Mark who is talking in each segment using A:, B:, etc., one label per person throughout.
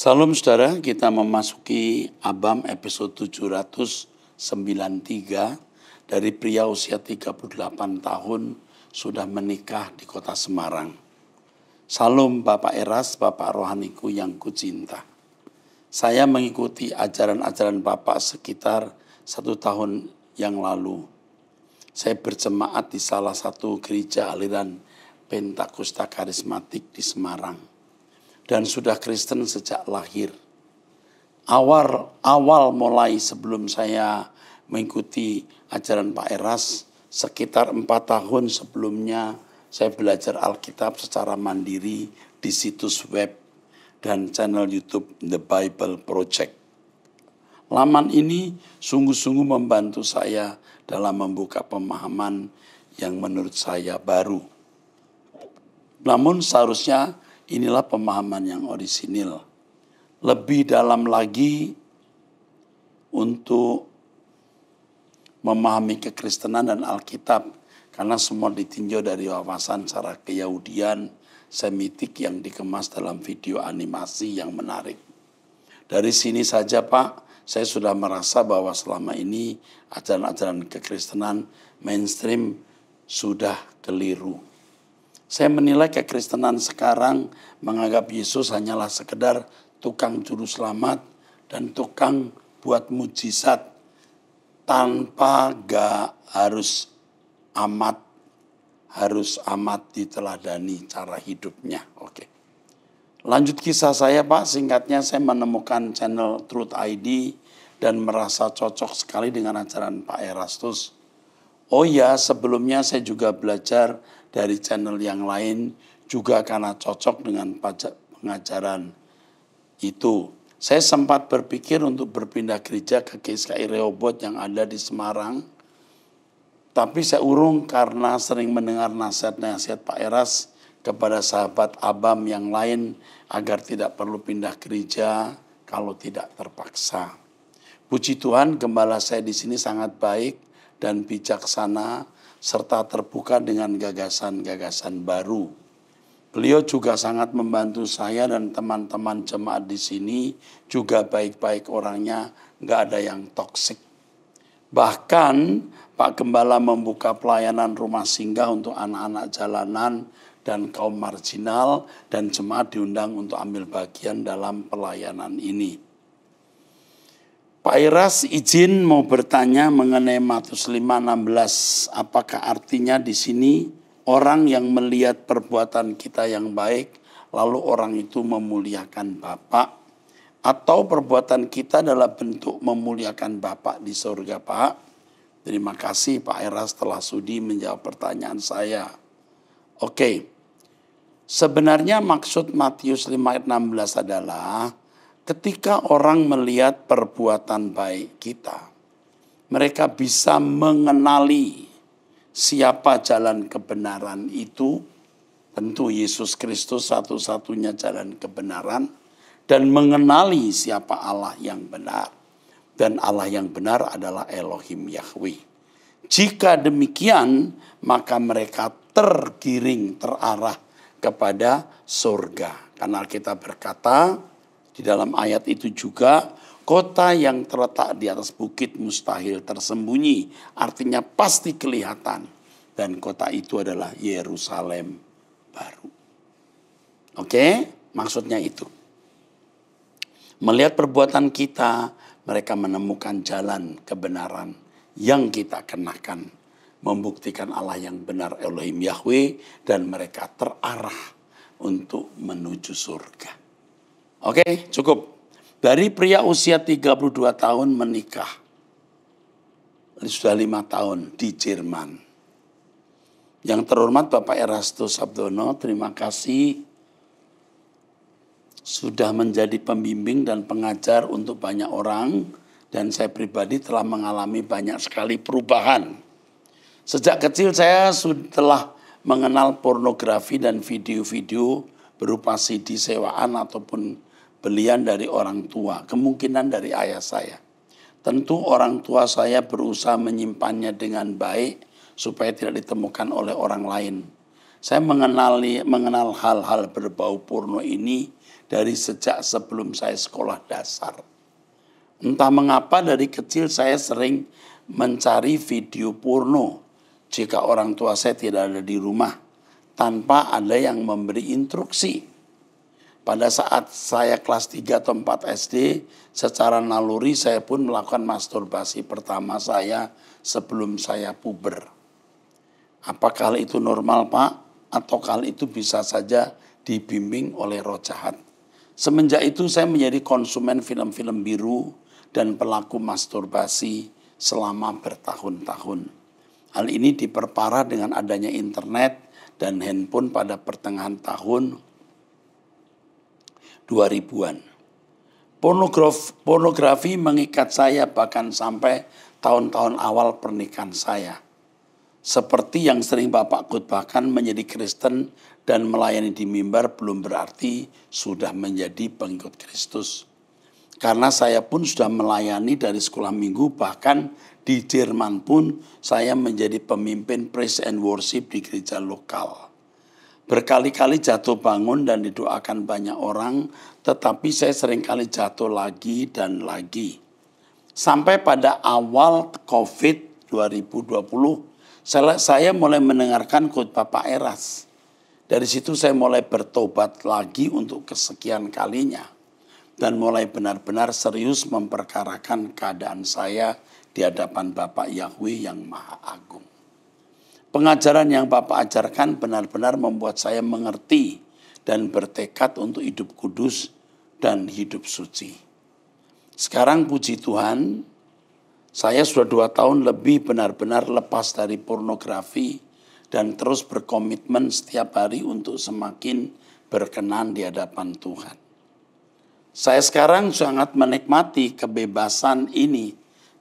A: Salam saudara, kita memasuki Abam episode 793 dari pria usia 38 tahun sudah menikah di kota Semarang. Salam Bapak Eras, Bapak rohaniku yang kucinta. Saya mengikuti ajaran-ajaran Bapak sekitar 1 tahun yang lalu. Saya berjemaat di salah satu gereja aliran Pentakosta Karismatik di Semarang. Dan sudah Kristen sejak lahir. Awal mulai sebelum saya mengikuti ajaran Pak Eras, sekitar 4 tahun sebelumnya saya belajar Alkitab secara mandiri di situs web dan channel YouTube The Bible Project. Laman ini sungguh-sungguh membantu saya dalam membuka pemahaman yang menurut saya baru. Namun seharusnya inilah pemahaman yang orisinil. Lebih dalam lagi untuk memahami kekristenan dan Alkitab. Karena semua ditinjau dari wawasan cara keyahudian, semitik yang dikemas dalam video animasi yang menarik. Dari sini saja Pak, saya sudah merasa bahwa selama ini ajaran-ajaran kekristenan mainstream sudah keliru. Saya menilai kekristenan sekarang menganggap Yesus hanyalah sekedar tukang juru selamat dan tukang buat mujizat tanpa harus amat diteladani cara hidupnya. Oke. Lanjut kisah saya Pak, singkatnya saya menemukan channel Truth ID dan merasa cocok sekali dengan ajaran Pak Erastus. Oh ya, sebelumnya saya juga belajar dari channel yang lain juga karena cocok dengan pengajaran itu. Saya sempat berpikir untuk berpindah gereja ke GKI Rehoboth yang ada di Semarang. Tapi saya urung karena sering mendengar nasihat-nasihat Pak Eras kepada sahabat Abam yang lain agar tidak perlu pindah gereja kalau tidak terpaksa. Puji Tuhan, gembala saya di sini sangat baik dan bijaksana serta terbuka dengan gagasan-gagasan baru. Beliau juga sangat membantu saya dan teman-teman jemaat di sini, juga baik-baik orangnya, nggak ada yang toksik. Bahkan Pak Gembala membuka pelayanan rumah singgah untuk anak-anak jalanan dan kaum marginal, dan jemaat diundang untuk ambil bagian dalam pelayanan ini. Pak Iras izin mau bertanya mengenai Matius 5:16. Apakah artinya di sini orang yang melihat perbuatan kita yang baik lalu orang itu memuliakan Bapa, atau perbuatan kita adalah bentuk memuliakan Bapa di surga Pak? Terima kasih Pak Iras telah sudi menjawab pertanyaan saya. Oke. Sebenarnya maksud Matius 5:16 adalah ketika orang melihat perbuatan baik kita, mereka bisa mengenali siapa jalan kebenaran itu. Tentu Yesus Kristus satu-satunya jalan kebenaran. Dan mengenali siapa Allah yang benar. Dan Allah yang benar adalah Elohim Yahweh. Jika demikian, maka mereka terarah kepada surga. Karena kita berkata di dalam ayat itu juga, kota yang terletak di atas bukit mustahil tersembunyi. Artinya pasti kelihatan. Dan kota itu adalah Yerusalem baru. Oke, maksudnya itu. Melihat perbuatan kita, mereka menemukan jalan kebenaran yang kita kenakan. Membuktikan Allah yang benar Elohim Yahweh, dan mereka terarah untuk menuju surga. Oke, cukup. Dari pria usia 32 tahun menikah. Sudah 5 tahun di Jerman. Yang terhormat Bapak Erastus Sabdono, terima kasih sudah menjadi pembimbing dan pengajar untuk banyak orang. Dan saya pribadi telah mengalami banyak sekali perubahan. Sejak kecil saya telah mengenal pornografi dan video-video berupa CD sewaan ataupun belian dari orang tua, kemungkinan dari ayah saya. Tentu orang tua saya berusaha menyimpannya dengan baik supaya tidak ditemukan oleh orang lain. Saya mengenal hal-hal berbau porno ini dari sejak sebelum saya sekolah dasar. Entah mengapa dari kecil saya sering mencari video porno jika orang tua saya tidak ada di rumah tanpa ada yang memberi instruksi. Pada saat saya kelas 3 atau 4 SD, secara naluri saya pun melakukan masturbasi pertama saya sebelum saya puber. Apakah hal itu normal, Pak? Atau hal itu bisa saja dibimbing oleh roh jahat? Semenjak itu saya menjadi konsumen film-film biru dan pelaku masturbasi selama bertahun-tahun. Hal ini diperparah dengan adanya internet dan handphone pada pertengahan tahun 2000-an. Pornografi mengikat saya bahkan sampai tahun-tahun awal pernikahan saya. Seperti yang sering Bapak khotbahkan, menjadi Kristen dan melayani di mimbar belum berarti sudah menjadi pengikut Kristus. Karena saya pun sudah melayani dari sekolah minggu, bahkan di Jerman pun saya menjadi pemimpin praise and worship di gereja lokal. Berkali-kali jatuh bangun dan didoakan banyak orang, tetapi saya seringkali jatuh lagi dan lagi. Sampai pada awal COVID 2020, saya mulai mendengarkan khotbah Pak Eras. Dari situ saya mulai bertobat lagi untuk kesekian kalinya. Dan mulai benar-benar serius memperkarakan keadaan saya di hadapan Bapak Yahweh yang Maha Agung. Pengajaran yang Bapak ajarkan benar-benar membuat saya mengerti dan bertekad untuk hidup kudus dan hidup suci. Sekarang puji Tuhan, saya sudah 2 tahun lebih benar-benar lepas dari pornografi dan terus berkomitmen setiap hari untuk semakin berkenan di hadapan Tuhan. Saya sekarang sangat menikmati kebebasan ini.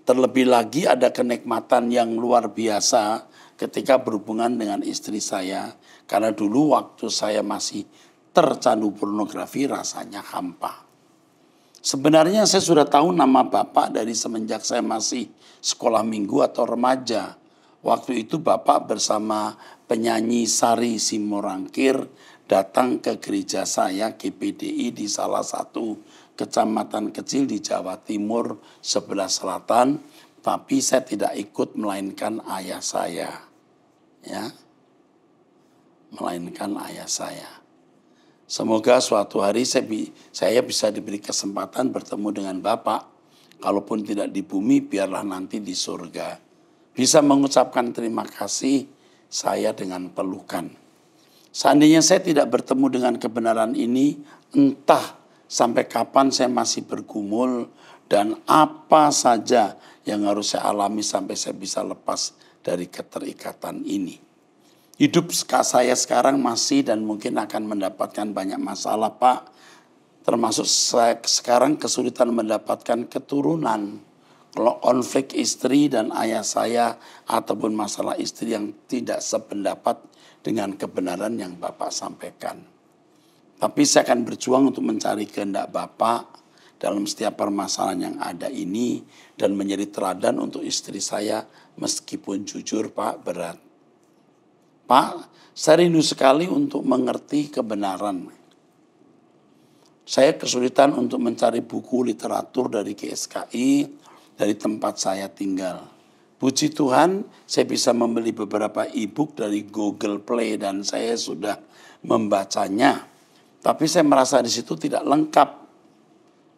A: Terlebih lagi ada kenikmatan yang luar biasa ketika berhubungan dengan istri saya. Karena dulu waktu saya masih tercandu pornografi rasanya hampa. Sebenarnya saya sudah tahu nama Bapak dari semenjak saya masih sekolah minggu atau remaja. Waktu itu Bapak bersama penyanyi Sari Simorangkir datang ke gereja saya GPDI di salah satu kecamatan kecil di Jawa Timur sebelah selatan. Tapi saya tidak ikut melainkan ayah saya. Ya, melainkan ayah saya. Semoga suatu hari saya bisa diberi kesempatan bertemu dengan Bapak. Kalaupun tidak di bumi, biarlah nanti di surga. Bisa mengucapkan terima kasih saya dengan pelukan. Seandainya saya tidak bertemu dengan kebenaran ini, entah sampai kapan saya masih bergumul dan apa saja yang harus saya alami sampai saya bisa lepas dari keterikatan ini. Hidup saya sekarang masih dan mungkin akan mendapatkan banyak masalah, Pak. Termasuk saya sekarang kesulitan mendapatkan keturunan. Kalau konflik istri dan ayah saya ataupun masalah istri yang tidak sependapat dengan kebenaran yang Bapak sampaikan. Tapi saya akan berjuang untuk mencari kehendak Bapak dalam setiap permasalahan yang ada ini dan menjadi teladan untuk istri saya meskipun jujur, Pak, berat. Pak, saya rindu sekali untuk mengerti kebenaran. Saya kesulitan untuk mencari buku literatur dari GSKI, dari tempat saya tinggal. Puji Tuhan, saya bisa membeli beberapa e-book dari Google Play dan saya sudah membacanya. Tapi saya merasa di situ tidak lengkap.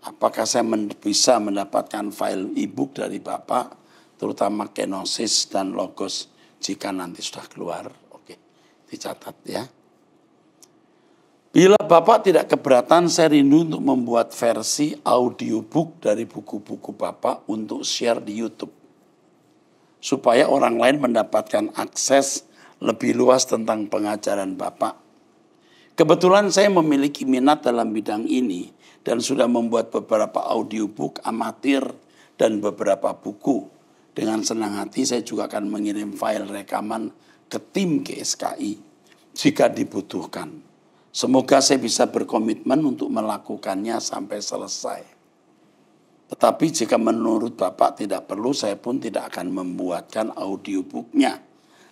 A: Apakah saya bisa mendapatkan file e-book dari Bapak, terutama Kenosis dan Logos, jika nanti sudah keluar? Dicatat ya. Bila Bapak tidak keberatan, saya rindu untuk membuat versi audiobook dari buku-buku Bapak untuk share di YouTube. Supaya orang lain mendapatkan akses lebih luas tentang pengajaran Bapak. Kebetulan saya memiliki minat dalam bidang ini dan sudah membuat beberapa audiobook amatir dan beberapa buku. Dengan senang hati saya juga akan mengirim file rekaman ke tim GSKI jika dibutuhkan. Semoga saya bisa berkomitmen untuk melakukannya sampai selesai. Tetapi jika menurut Bapak tidak perlu, saya pun tidak akan membuatkan audiobooknya.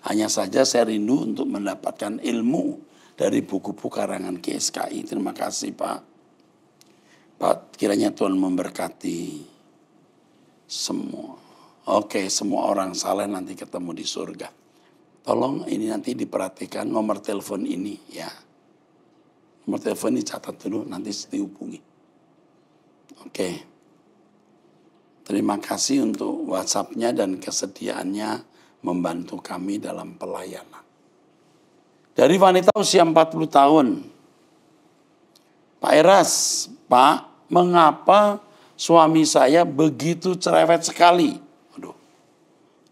A: Hanya saja saya rindu untuk mendapatkan ilmu dari buku-buku karangan GSKI. Terima kasih Pak. Pak, kiranya Tuhan memberkati semua. Oke, semua orang saleh nanti ketemu di surga. Tolong ini nanti diperhatikan nomor telepon ini ya. Nomor telepon ini catat dulu, nanti dihubungi. Oke. Terima kasih untuk WhatsApp-nya dan kesediaannya membantu kami dalam pelayanan. Dari wanita usia 40 tahun. Pak Eras, Pak, mengapa suami saya begitu cerewet sekali? Aduh,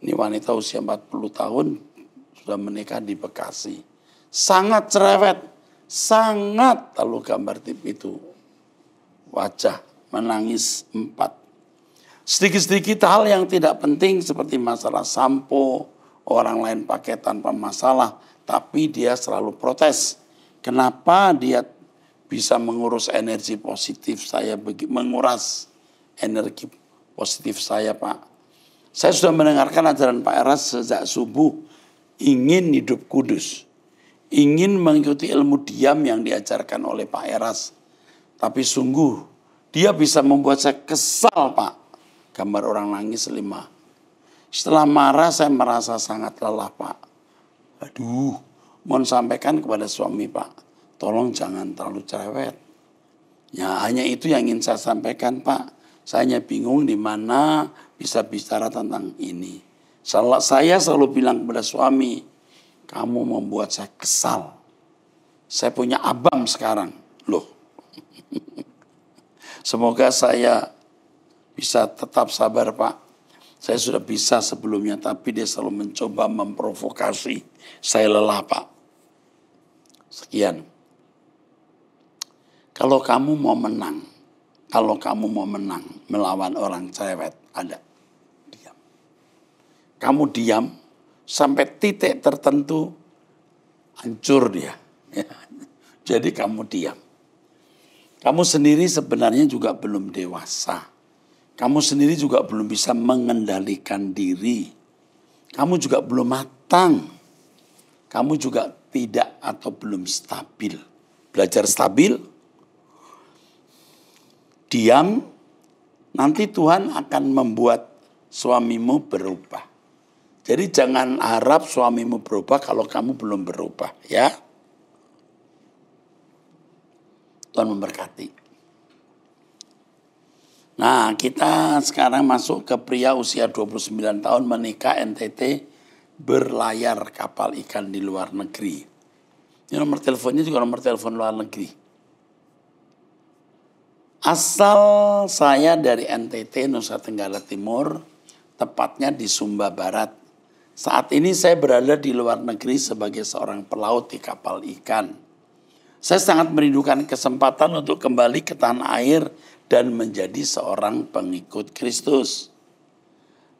A: ini wanita usia 40 tahun sudah menikah di Bekasi. Sangat cerewet, sangat. Lalu gambar tip itu. Wajah menangis 4. Sedikit-sedikit hal yang tidak penting seperti masalah sampo, orang lain pakai tanpa masalah, tapi dia selalu protes. Kenapa dia bisa mengurus energi positif saya, menguras energi positif saya, Pak? Saya sudah mendengarkan ajaran Pak Eras sejak subuh, ingin hidup kudus, ingin mengikuti ilmu diam yang diajarkan oleh Pak Eras. Tapi sungguh, dia bisa membuat saya kesal, Pak. Gambar orang nangis 5. Setelah marah saya merasa sangat lelah, Pak. Aduh, mohon sampaikan kepada suami, Pak. Tolong jangan terlalu cerewet. Ya, hanya itu yang ingin saya sampaikan, Pak. Saya hanya bingung di mana bisa bicara tentang ini. Saya selalu bilang kepada suami, kamu membuat saya kesal. Saya punya abang sekarang. Loh. Semoga saya bisa tetap sabar, Pak. Saya sudah bisa sebelumnya, tapi dia selalu mencoba memprovokasi. Saya lelah, Pak. Sekian. Kalau kamu mau menang melawan orang cerewet, ada. Diam. Kamu diam sampai titik tertentu, hancur dia. Jadi kamu diam. Kamu sendiri sebenarnya juga belum dewasa. Kamu sendiri juga belum bisa mengendalikan diri. Kamu juga belum matang. Kamu juga tidak atau belum stabil. Belajar stabil, diam, nanti Tuhan akan membuat suamimu berubah. Jadi jangan harap suamimu berubah kalau kamu belum berubah, ya. Tuhan memberkati. Nah, kita sekarang masuk ke pria usia 29 tahun menikah NTT berlayar kapal ikan di luar negeri. Ini nomor teleponnya juga nomor telepon luar negeri. Asal saya dari NTT, Nusa Tenggara Timur, tepatnya di Sumba Barat. Saat ini saya berada di luar negeri sebagai seorang pelaut di kapal ikan. Saya sangat merindukan kesempatan untuk kembali ke tanah air dan menjadi seorang pengikut Kristus.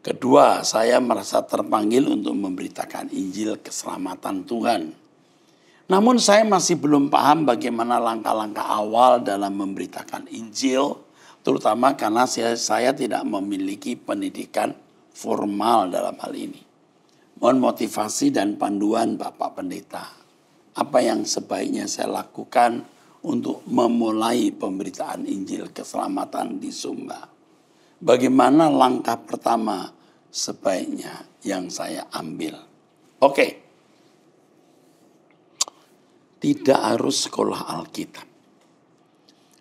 A: Kedua, saya merasa terpanggil untuk memberitakan Injil keselamatan Tuhan. Namun saya masih belum paham bagaimana langkah-langkah awal dalam memberitakan Injil, terutama karena saya tidak memiliki pendidikan formal dalam hal ini. Mohon motivasi dan panduan Bapak Pendeta. Apa yang sebaiknya saya lakukan untuk memulai pemberitaan Injil keselamatan di Sumba? Bagaimana langkah pertama sebaiknya yang saya ambil? Oke. Tidak harus sekolah Alkitab.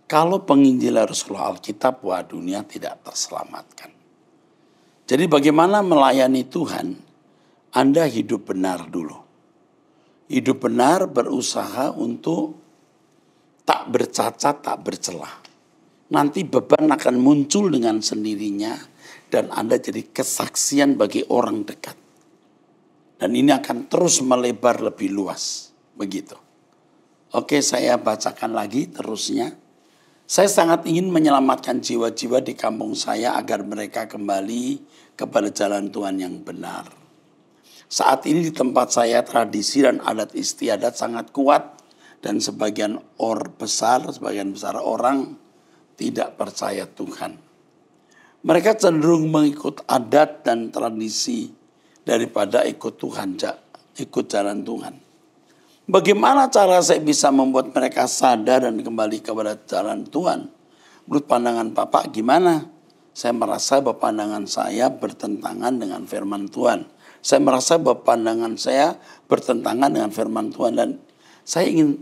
A: Kalau penginjil harus sekolah Alkitab, wah dunia tidak terselamatkan. Jadi bagaimana melayani Tuhan? Anda hidup benar dulu. Hidup benar berusaha untuk tak bercacat, tak bercelah. Nanti beban akan muncul dengan sendirinya dan Anda jadi kesaksian bagi orang dekat. Dan ini akan terus melebar lebih luas. Begitu. Oke, saya bacakan lagi terusnya. Saya sangat ingin menyelamatkan jiwa-jiwa di kampung saya agar mereka kembali kepada jalan Tuhan yang benar. Saat ini di tempat saya tradisi dan adat istiadat sangat kuat dan sebagian besar orang tidak percaya Tuhan. Mereka cenderung mengikut adat dan tradisi daripada ikut Tuhan. ikut jalan Tuhan. Bagaimana cara saya bisa membuat mereka sadar dan kembali kepada jalan Tuhan? Menurut pandangan Bapak gimana? Saya merasa bahwa pandangan saya bertentangan dengan firman Tuhan. Saya merasa bahwa pandangan saya bertentangan dengan firman Tuhan. Dan saya ingin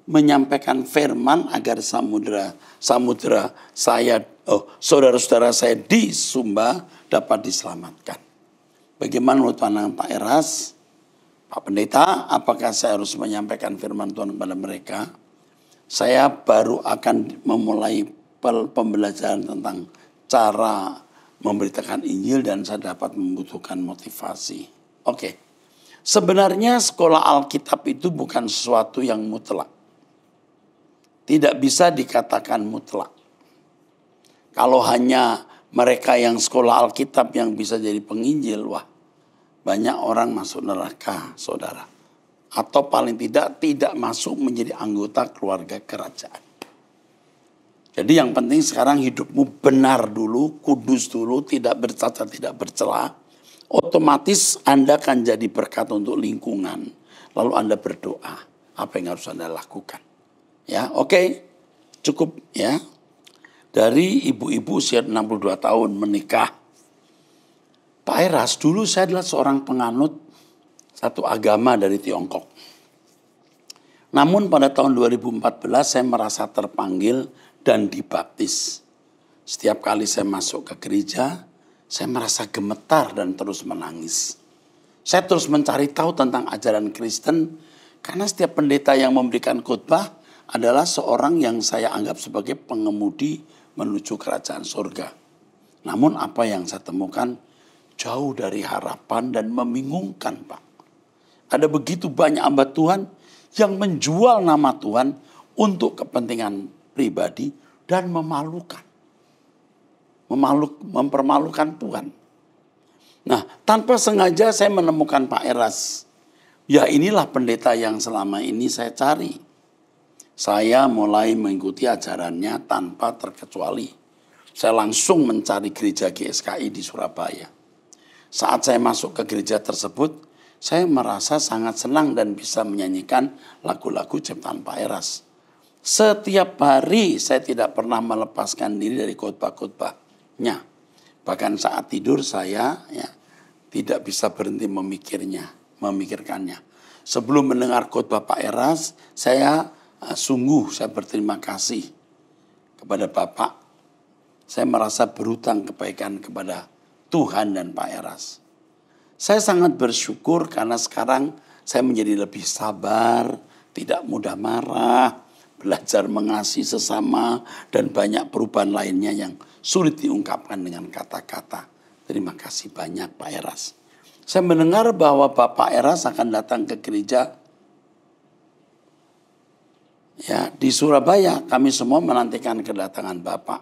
A: menyampaikan firman agar saudara-saudara saya di Sumba dapat diselamatkan. Bagaimana menurut pandangan Pak Eras? Pak Pendeta, apakah saya harus menyampaikan firman Tuhan kepada mereka? Saya baru akan memulai pembelajaran tentang cara memberitakan Injil dan saya dapat membutuhkan motivasi. Oke. Sebenarnya sekolah Alkitab itu bukan sesuatu yang mutlak. Tidak bisa dikatakan mutlak. Kalau hanya mereka yang sekolah Alkitab yang bisa jadi penginjil, wah, banyak orang masuk neraka, saudara. Atau paling tidak masuk menjadi anggota keluarga kerajaan. Jadi yang penting sekarang hidupmu benar dulu, kudus dulu, tidak bercacat, tidak bercela. Otomatis Anda akan jadi berkat untuk lingkungan. Lalu Anda berdoa, apa yang harus Anda lakukan. Ya, oke. Cukup ya. Dari ibu-ibu usia 62 tahun menikah. Pak Eras, dulu saya adalah seorang penganut satu agama dari Tiongkok. Namun pada tahun 2014 saya merasa terpanggil dan dibaptis. Setiap kali saya masuk ke gereja, saya merasa gemetar dan terus menangis. Saya terus mencari tahu tentang ajaran Kristen karena setiap pendeta yang memberikan khotbah adalah seorang yang saya anggap sebagai pengemudi menuju kerajaan surga. Namun apa yang saya temukan jauh dari harapan dan membingungkan, Pak. Ada begitu banyak hamba Tuhan yang menjual nama Tuhan untuk kepentingan pribadi dan mempermalukan Tuhan. Nah, tanpa sengaja saya menemukan Pak Eras. Ya, inilah pendeta yang selama ini saya cari. Saya mulai mengikuti ajarannya tanpa terkecuali. Saya langsung mencari gereja GSKI di Surabaya. Saat saya masuk ke gereja tersebut, saya merasa sangat senang dan bisa menyanyikan lagu-lagu ciptaan Pak Eras. Setiap hari saya tidak pernah melepaskan diri dari khotbah-khotbahnya. Bahkan saat tidur saya tidak bisa berhenti memikirkannya. Sebelum mendengar khotbah Pak Eras, saya berterima kasih kepada Bapak. Saya merasa berhutang kebaikan kepada Tuhan dan Pak Eras. Saya sangat bersyukur karena sekarang saya menjadi lebih sabar, tidak mudah marah, belajar mengasihi sesama, dan banyak perubahan lainnya yang sulit diungkapkan dengan kata-kata. Terima kasih banyak Pak Eras. Saya mendengar bahwa Bapak Eras akan datang ke gereja di Surabaya. Kami semua menantikan kedatangan Bapak.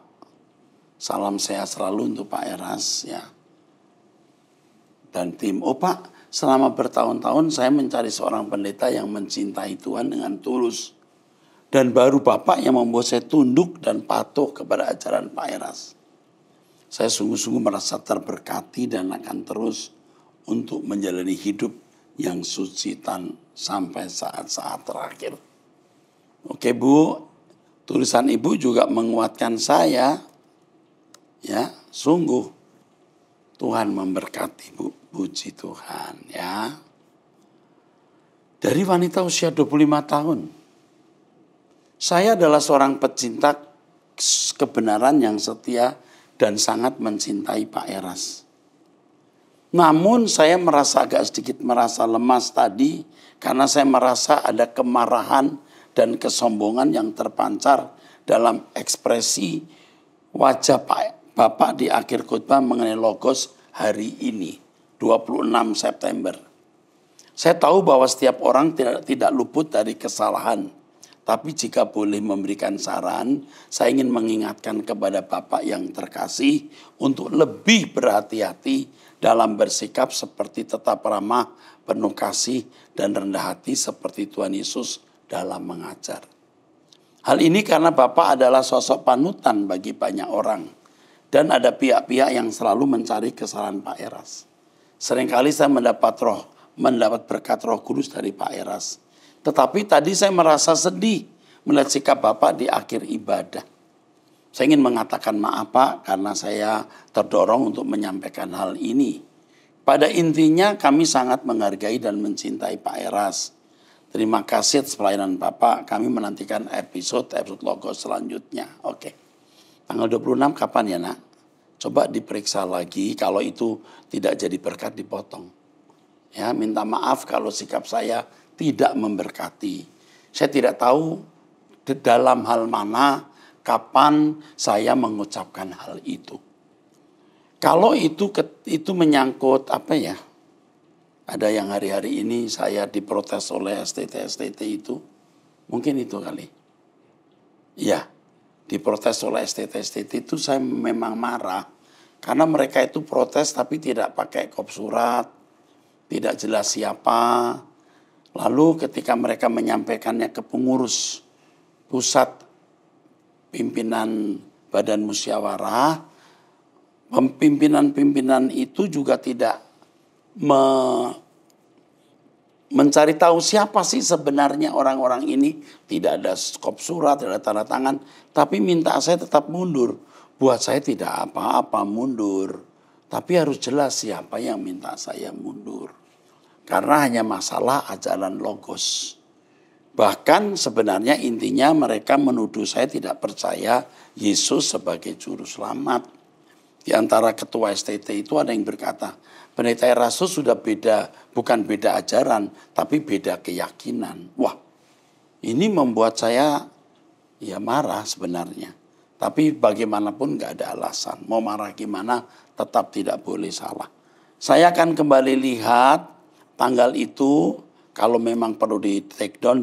A: Salam sehat selalu untuk Pak Eras dan tim. Oh Pak, selama bertahun-tahun saya mencari seorang pendeta yang mencintai Tuhan dengan tulus. Dan baru Bapak yang membuat saya tunduk dan patuh kepada ajaran Pak Eras. Saya sungguh-sungguh merasa terberkati dan akan terus untuk menjalani hidup yang suci sampai saat-saat terakhir. Oke Bu, tulisan Ibu juga menguatkan saya. Ya, sungguh Tuhan memberkati Bu. Puji Tuhan ya. Dari wanita usia 25 tahun. Saya adalah seorang pecinta kebenaran yang setia dan sangat mencintai Pak Eras. Namun saya merasa agak sedikit lemas tadi karena saya merasa ada kemarahan dan kesombongan yang terpancar dalam ekspresi wajah Bapak di akhir khotbah mengenai logos hari ini, 26 September. Saya tahu bahwa setiap orang tidak luput dari kesalahan. Tapi jika boleh memberikan saran, saya ingin mengingatkan kepada Bapak yang terkasih untuk lebih berhati-hati dalam bersikap seperti tetap ramah, penuh kasih, dan rendah hati seperti Tuhan Yesus dalam mengajar. Hal ini karena Bapak adalah sosok panutan bagi banyak orang. Dan ada pihak-pihak yang selalu mencari kesalahan Pak Eras. Seringkali saya mendapat roh mendapat berkat Roh Kudus dari Pak Eras. Tetapi tadi saya merasa sedih melihat sikap Bapak di akhir ibadah. Saya ingin mengatakan maaf Pak karena saya terdorong untuk menyampaikan hal ini. Pada intinya kami sangat menghargai dan mencintai Pak Eras. Terima kasih atas pelayanan Bapak. Kami menantikan episode Logos selanjutnya. Oke. Tanggal 26 kapan ya nak? Coba diperiksa lagi, kalau itu tidak jadi berkat dipotong. Ya, minta maaf kalau sikap saya tidak memberkati. Saya tidak tahu dalam hal mana, kapan saya mengucapkan hal itu. Kalau itu menyangkut apa ya? Ada yang hari-hari ini saya diprotes oleh STT itu. Mungkin itu kali. Ya. Diprotes oleh STT itu saya memang marah. Karena mereka itu protes tapi tidak pakai kop surat. Tidak jelas siapa. Lalu ketika mereka menyampaikannya ke pengurus pusat pimpinan Badan Musyawarah. Pimpinan itu juga tidak mencari tahu siapa sih sebenarnya orang-orang ini. Tidak ada kop surat, tidak ada tanda tangan. Tapi minta saya tetap mundur. Buat saya tidak apa-apa mundur. Tapi harus jelas siapa yang minta saya mundur. Karena hanya masalah ajaran Logos. Bahkan sebenarnya intinya mereka menuduh saya tidak percaya Yesus sebagai juru selamat. Di antara ketua STT itu ada yang berkata, Pendeta Erastus sudah beda, bukan beda ajaran, tapi beda keyakinan. Wah, ini membuat saya ya marah sebenarnya. Tapi bagaimanapun gak ada alasan. Mau marah gimana, tetap tidak boleh salah. Saya akan kembali lihat tanggal itu, kalau memang perlu di take down.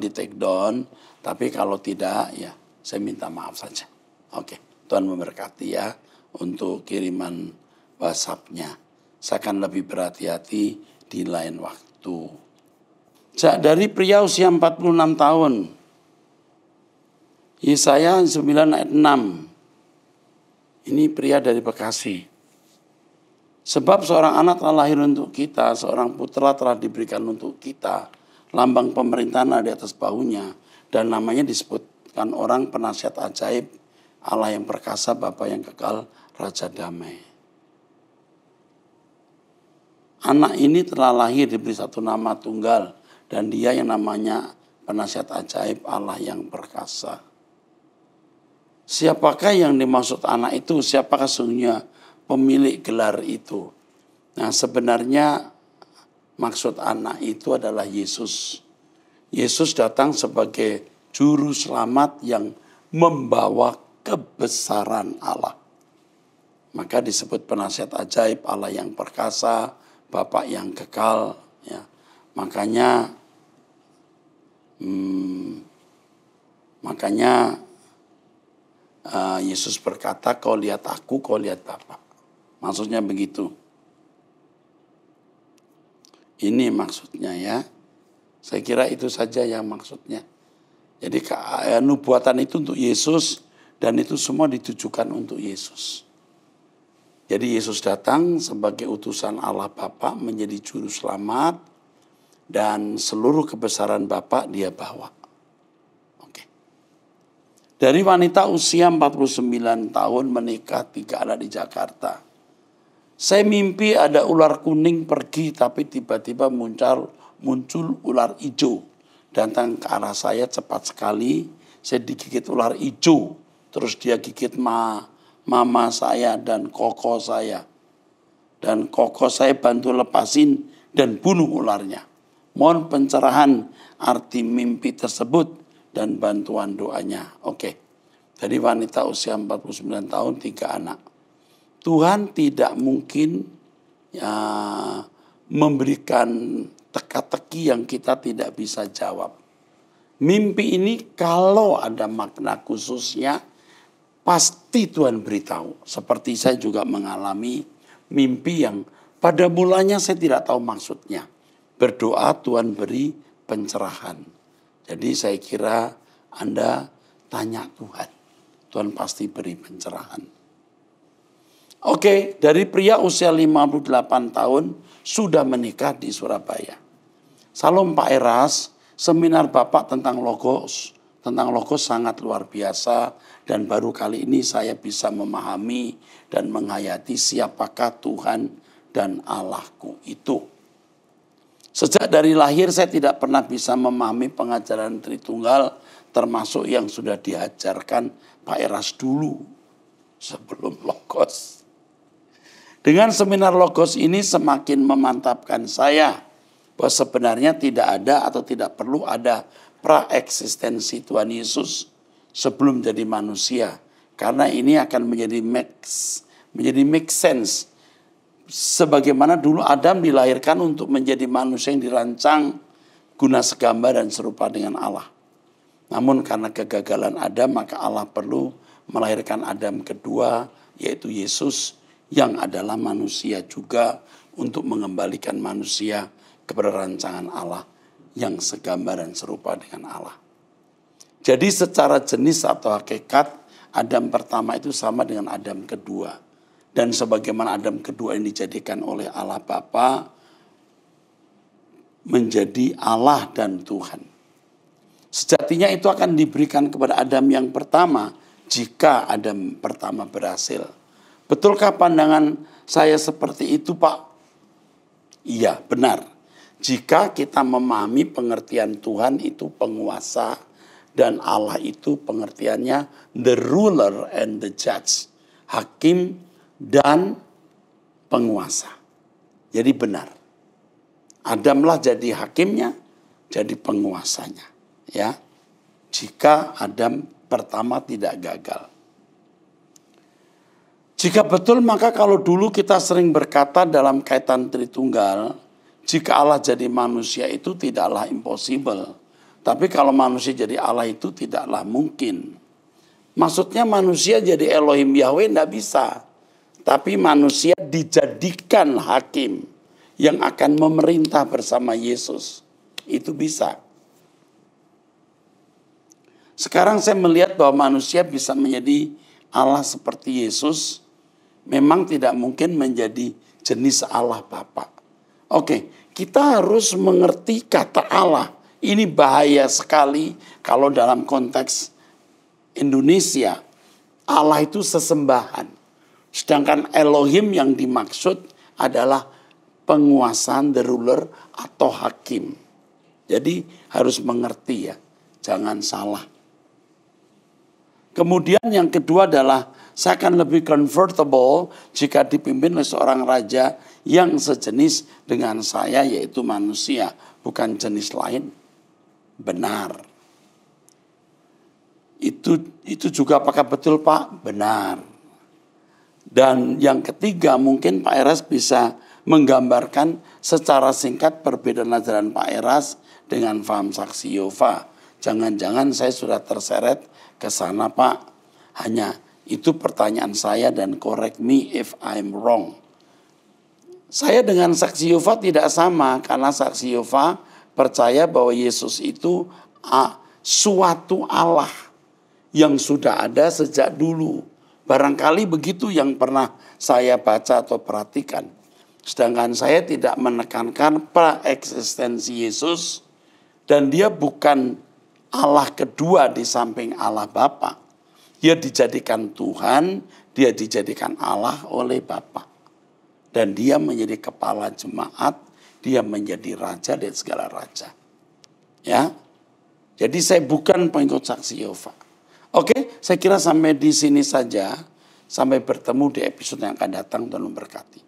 A: Tapi kalau tidak, ya saya minta maaf saja. Oke, Tuhan memberkati ya untuk kiriman WhatsApp-nya. Saya akan lebih berhati-hati di lain waktu. Dari pria usia 46 tahun. Yesaya 9 ayat 6. Ini pria dari Bekasi. Sebab seorang anak telah lahir untuk kita, seorang putra telah diberikan untuk kita. Lambang pemerintahan ada di atas bahunya. Dan namanya disebutkan orang penasihat ajaib, Allah yang perkasa, Bapa yang kekal, Raja damai. Anak ini telah lahir diberi satu nama tunggal. Dan dia yang namanya penasihat ajaib, Allah yang perkasa. Siapakah yang dimaksud anak itu? Siapakah sesungguhnya pemilik gelar itu? Nah sebenarnya maksud anak itu adalah Yesus. Yesus datang sebagai juru selamat yang membawa kebesaran Allah. Maka disebut penasihat ajaib, Allah yang perkasa, Bapa yang kekal. Ya. Makanya Yesus berkata, kau lihat aku, kau lihat Bapa. Maksudnya begitu. Ini maksudnya ya. Saya kira itu saja yang maksudnya. Jadi nubuatan itu untuk Yesus dan itu semua ditujukan untuk Yesus. Jadi Yesus datang sebagai utusan Allah Bapa menjadi juru selamat dan seluruh kebesaran Bapa dia bawa. Oke. Dari wanita usia 49 tahun menikah 3 anak di Jakarta. Saya mimpi ada ular kuning pergi tapi tiba-tiba muncul ular hijau. Datang ke arah saya cepat sekali, saya digigit ular hijau. Terus dia gigit mama saya dan koko saya. Dan koko saya bantu lepasin dan bunuh ularnya. Mohon pencerahan arti mimpi tersebut dan bantuan doanya. Oke. Jadi wanita usia 49 tahun 3 anak. Tuhan tidak mungkin memberikan teka-teki yang kita tidak bisa jawab. Mimpi ini kalau ada makna khususnya, pasti Tuhan beritahu. Seperti saya juga mengalami mimpi yang pada mulanya saya tidak tahu maksudnya. Berdoa Tuhan beri pencerahan. Jadi saya kira Anda tanya Tuhan. Tuhan pasti beri pencerahan. Oke, dari pria usia 58 tahun sudah menikah di Surabaya. Salam Pak Eras, seminar Bapak tentang logos sangat luar biasa dan baru kali ini saya bisa memahami dan menghayati siapakah Tuhan dan Allahku itu. Sejak dari lahir saya tidak pernah bisa memahami pengajaran Tritunggal termasuk yang sudah diajarkan Pak Eras dulu sebelum logos. Dengan seminar logos ini semakin memantapkan saya bahwa sebenarnya tidak ada atau tidak perlu ada praeksistensi Tuhan Yesus sebelum jadi manusia. Karena ini akan menjadi make sense. Sebagaimana dulu Adam dilahirkan untuk menjadi manusia yang dirancang guna segambar dan serupa dengan Allah. Namun karena kegagalan Adam maka Allah perlu melahirkan Adam kedua yaitu Yesus yang adalah manusia juga untuk mengembalikan manusia kepada rancangan Allah yang segambar dan serupa dengan Allah. Jadi secara jenis atau hakikat Adam pertama itu sama dengan Adam kedua. Dan sebagaimana Adam kedua ini dijadikan oleh Allah Bapa menjadi Allah dan Tuhan. Sejatinya itu akan diberikan kepada Adam yang pertama jika Adam pertama berhasil. Betulkah pandangan saya seperti itu, Pak? Iya, benar. Jika kita memahami pengertian Tuhan itu penguasa dan Allah itu pengertiannya the ruler and the judge, hakim dan penguasa. Jadi benar. Adamlah jadi hakimnya, jadi penguasanya. Ya, jika Adam pertama tidak gagal. Jika betul maka kalau dulu kita sering berkata dalam kaitan Tritunggal, jika Allah jadi manusia itu tidaklah impossible. Tapi kalau manusia jadi Allah itu tidaklah mungkin. Maksudnya manusia jadi Elohim Yahweh tidak bisa. Tapi manusia dijadikan hakim yang akan memerintah bersama Yesus. Itu bisa. Sekarang saya melihat bahwa manusia bisa menjadi Allah seperti Yesus. Memang tidak mungkin menjadi jenis Allah Bapa. Oke, kita harus mengerti kata Allah. Ini bahaya sekali kalau dalam konteks Indonesia. Allah itu sesembahan. Sedangkan Elohim yang dimaksud adalah penguasaan, the ruler atau hakim. Jadi harus mengerti ya, jangan salah. Kemudian yang kedua adalah saya akan lebih comfortable jika dipimpin oleh seorang raja yang sejenis dengan saya yaitu manusia, bukan jenis lain. Benar. Itu juga apakah betul Pak? Benar. Dan yang ketiga mungkin Pak Eras bisa menggambarkan secara singkat perbedaan ajaran Pak Eras dengan faham saksi Yehova. Jangan-jangan saya sudah terseret ke sana Pak. Hanya itu pertanyaan saya dan correct me if I'm wrong. Saya dengan saksi Yehova tidak sama karena saksi Yehova percaya bahwa Yesus itu suatu Allah yang sudah ada sejak dulu. Barangkali begitu yang pernah saya baca atau perhatikan. Sedangkan saya tidak menekankan praeksistensi Yesus dan dia bukan Allah kedua di samping Allah Bapa. Dia dijadikan Tuhan, dia dijadikan Allah oleh Bapa. Dan dia menjadi kepala jemaat, dia menjadi raja dan segala raja. Ya. Jadi saya bukan pengikut saksi Yehova. Oke, saya kira sampai di sini saja. Sampai bertemu di episode yang akan datang. Tuhan memberkati.